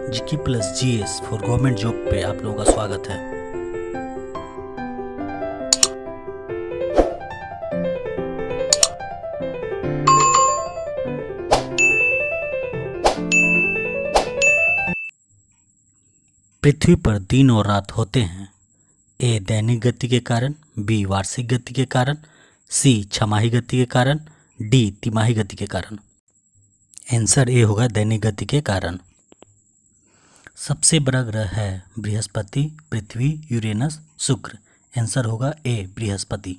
GK plus GS for government job पे आप लोगों का स्वागत है। पृथ्वी पर दिन और रात होते हैं। ए दैनिक गति के कारण, बी वार्षिक गति के कारण, सी छमाही गति के कारण, डी तिमाही गति के कारण। आंसर ए होगा दैनिक गति के कारण। सबसे बड़ा ग्रह है बृहस्पति, पृथ्वी, यूरेनस, शुक्र। आंसर होगा ए बृहस्पति।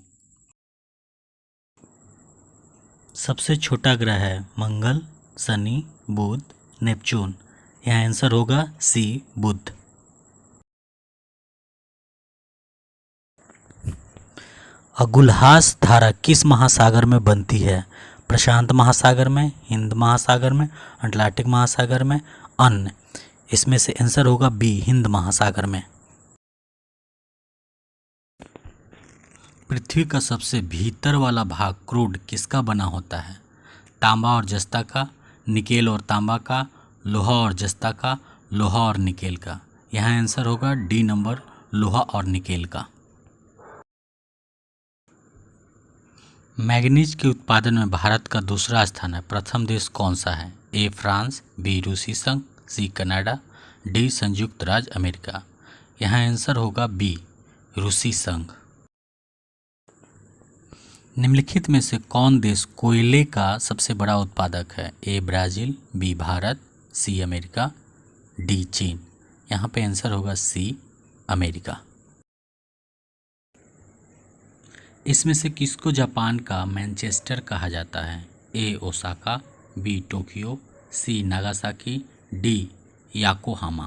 सबसे छोटा ग्रह है मंगल, शनि, बुध, नेपच्यून। यहाँ आंसर होगा सी बुध। अगुलहास धारा किस महासागर में बनती है? प्रशांत महासागर में, हिंद महासागर में, अटलांटिक महासागर में, अन्य। इसमें से आंसर होगा बी हिंद महासागर में। पृथ्वी का सबसे भीतर वाला भाग क्रूड किसका बना होता है? तांबा और जस्ता का, निकेल और तांबा का, लोहा और जस्ता का, लोहा और निकेल का। यहाँ आंसर होगा डी नंबर, लोहा और निकेल का। मैग्नीज के उत्पादन में भारत का दूसरा स्थान है। प्रथम देश कौन सा है? ए फ्रांस, बी रूसी संघ, सी कनाडा, डी संयुक्त राज्य अमेरिका। यहाँ आंसर होगा बी रूसी संघ। निम्नलिखित में से कौन देश कोयले का सबसे बड़ा उत्पादक है? A Brazil, B Bharat, C America, D चीन। यहाँ पे आंसर होगा सी अमेरिका। इसमें से किसको जापान का मैनचेस्टर कहा जाता है? ए ओसाका, बी टोक्यो, सी नागासाकी, डी याकोहामा।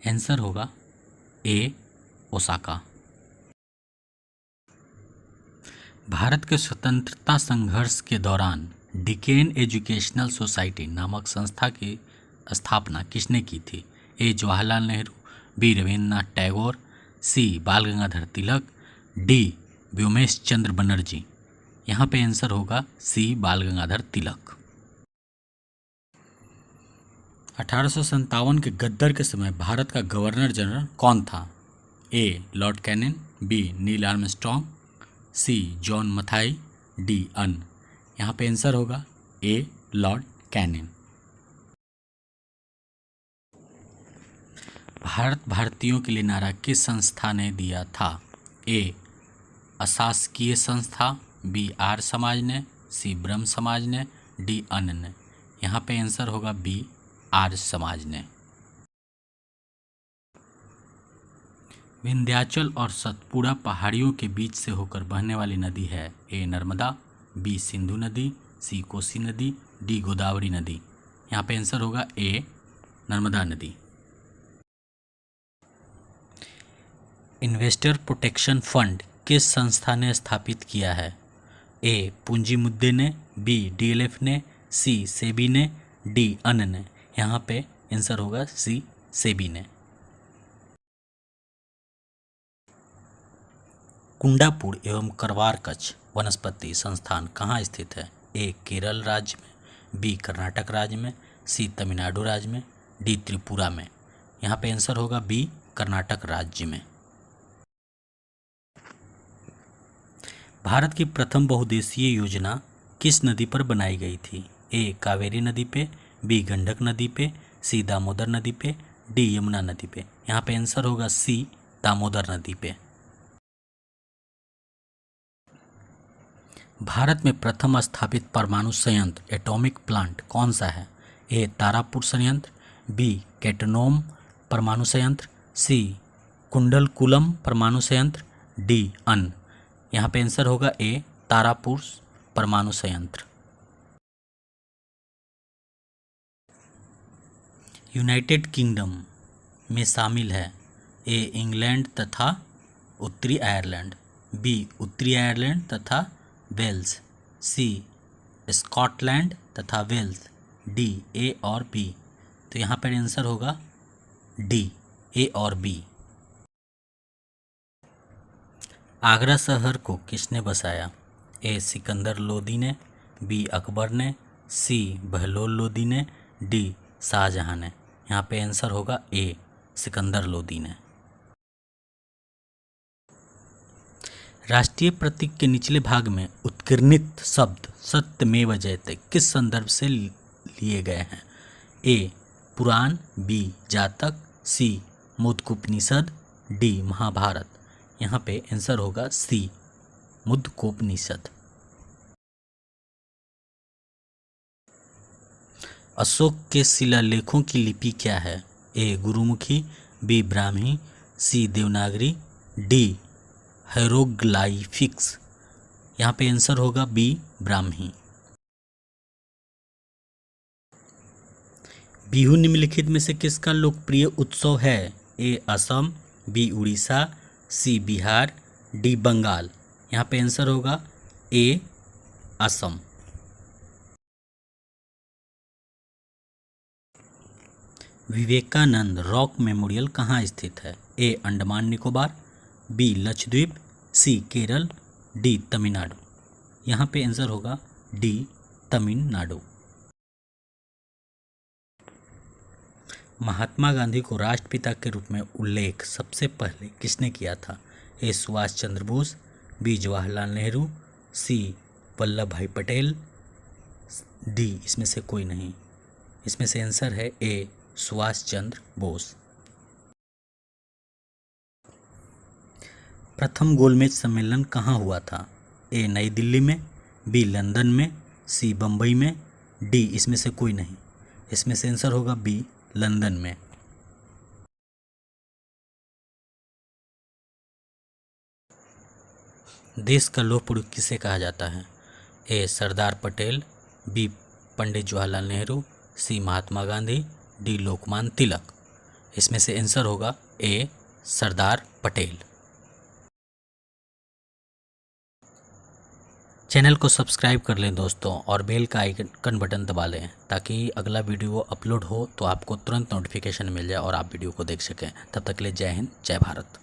आंसर होगा ए ओसाका। भारत के स्वतंत्रता संघर्ष के दौरान डिकेन एजुकेशनल सोसाइटी नामक संस्था की स्थापना किसने की थी? ए जवाहरलाल नेहरू, बी रविन्द्रनाथ टैगोर, सी बाल गंगाधर तिलक, डी व्योमेश चंद्र बनर्जी। यहाँ पे आंसर होगा सी बाल गंगाधर तिलक। 1857 के गद्दर के समय भारत का गवर्नर जनरल कौन था? A Lord Canning, B Neil Armstrong, C John Mathai, D अन। यहाँ पे आंसर होगा ए लॉर्ड कैनिंग। भारत भारतीयों के लिए नारा किस संस्था ने दिया था? ए अशासकीय संस्था, बी आर्य समाज ने, सी ब्रह्म समाज ने, डी अन्य ने। यहाँ पे आंसर होगा बी आर्य समाज ने। विंध्याचल और सतपुड़ा पहाड़ियों के बीच से होकर बहने वाली नदी है? ए नर्मदा, बी सिंधु नदी, सी कोसी नदी, डी गोदावरी नदी। यहाँ पे आंसर होगा ए नर्मदा नदी। इन्वेस्टर प्रोटेक्शन फंड किस संस्था ने स्थापित किया है? ए पूंजी मुद्दे ने, बी डीएलएफ ने, सी सेबी ने, डी अन्य ने। यहाँ पे आंसर होगा सी सेबी ने। कुंडापुर एवं करवार कच्छ वनस्पति संस्थान कहाँ स्थित है? ए केरल राज्य में, बी कर्नाटक राज्य में, सी तमिलनाडु राज्य में, डी त्रिपुरा में। यहाँ पे आंसर होगा बी कर्नाटक राज्य में। भारत की प्रथम बहुउद्देशीय योजना किस नदी पर बनाई गई थी? ए कावेरी नदी पे, बी गंडक नदी पे, सी दामोदर नदी पे, डी यमुना नदी पे। यहाँ पे आंसर होगा सी दामोदर नदी पे। भारत में प्रथम स्थापित परमाणु संयंत्र एटॉमिक प्लांट कौन सा है? ए तारापुर संयंत्र, बी कैटनोम परमाणु संयंत्र, सी कुंडलकुलम परमाणु संयंत्र, डी अन। यहाँ पे आंसर होगा ए तारापुर परमाणु संयंत्र। यूनाइटेड किंगडम में शामिल है? ए इंग्लैंड तथा उत्तरी आयरलैंड, बी उत्तरी आयरलैंड तथा वेल्स, सी स्कॉटलैंड तथा वेल्स, डी ए और बी। तो यहाँ पर आंसर होगा डी ए और बी। आगरा शहर को किसने बसाया? ए सिकंदर लोदी ने, बी अकबर ने, सी बहलोल लोदी ने, डी शाहजहां ने। यहाँ पे आंसर होगा ए, सिकंदर लोदी ने। राष्ट्रीय प्रतीक के निचले भाग में उत्कीर्णित शब्द सत्यमेव जयते किस संदर्भ से लिए गए हैं? ए, पुराण, बी, जातक, सी, मुद्गोपनिषद, डी, महाभारत। यहाँ पे आंसर होगा सी, मुद्गोपनिषद। अशोक के शिलालेखों की लिपि क्या है? ए, गुरुमुखी, बी, ब्राह्मी, सी, देवनागरी, डी, हायरोग्लाइफिक्स। यहाँ पे आंसर होगा बी, ब्राह्मी। बिहू निम्नलिखित में से किसका लोकप्रिय उत्सव है? ए, असम, बी, उड़ीसा, सी, बिहार, डी, बंगाल। यहाँ पे आंसर होगा ए, असम। विवेकानंद रॉक मेमोरियल कहाँ स्थित है? ए, अंडमान निकोबार, बी, लक्षद्वीप, सी, केरल, डी, तमिलनाडु। यहाँ पे आंसर होगा डी, तमिलनाडु। महात्मा गांधी को राष्ट्रपिता के रूप में उल्लेख सबसे पहले किसने किया था? ए, सुभाष चंद्र बोस, बी, जवाहरलाल नेहरू, सी, वल्लभ भाई पटेल, डी, इसमें से कोई नहीं। इसमें से आंसर है ए, सुभाष चंद्र बोस। प्रथम गोलमेज सम्मेलन कहाँ हुआ था? ए, नई दिल्ली में, बी, लंदन में, सी, बम्बई में, डी, इसमें से कोई नहीं। इसमें से आंसर होगा बी, लंदन में। देश का लौह पुरुष किसे कहा जाता है? ए, सरदार पटेल, बी, पंडित जवाहरलाल नेहरू, सी, महात्मा गांधी, डी, लोकमान्य तिलक। इसमें से आंसर होगा ए, सरदार पटेल। चैनल को सब्सक्राइब कर लें दोस्तों और बेल का आइकन बटन दबा लें ताकि अगला वीडियो अपलोड हो तो आपको तुरंत नोटिफिकेशन मिल जाए और आप वीडियो को देख सकें। तब तक के लिए जय हिंद, जय भारत।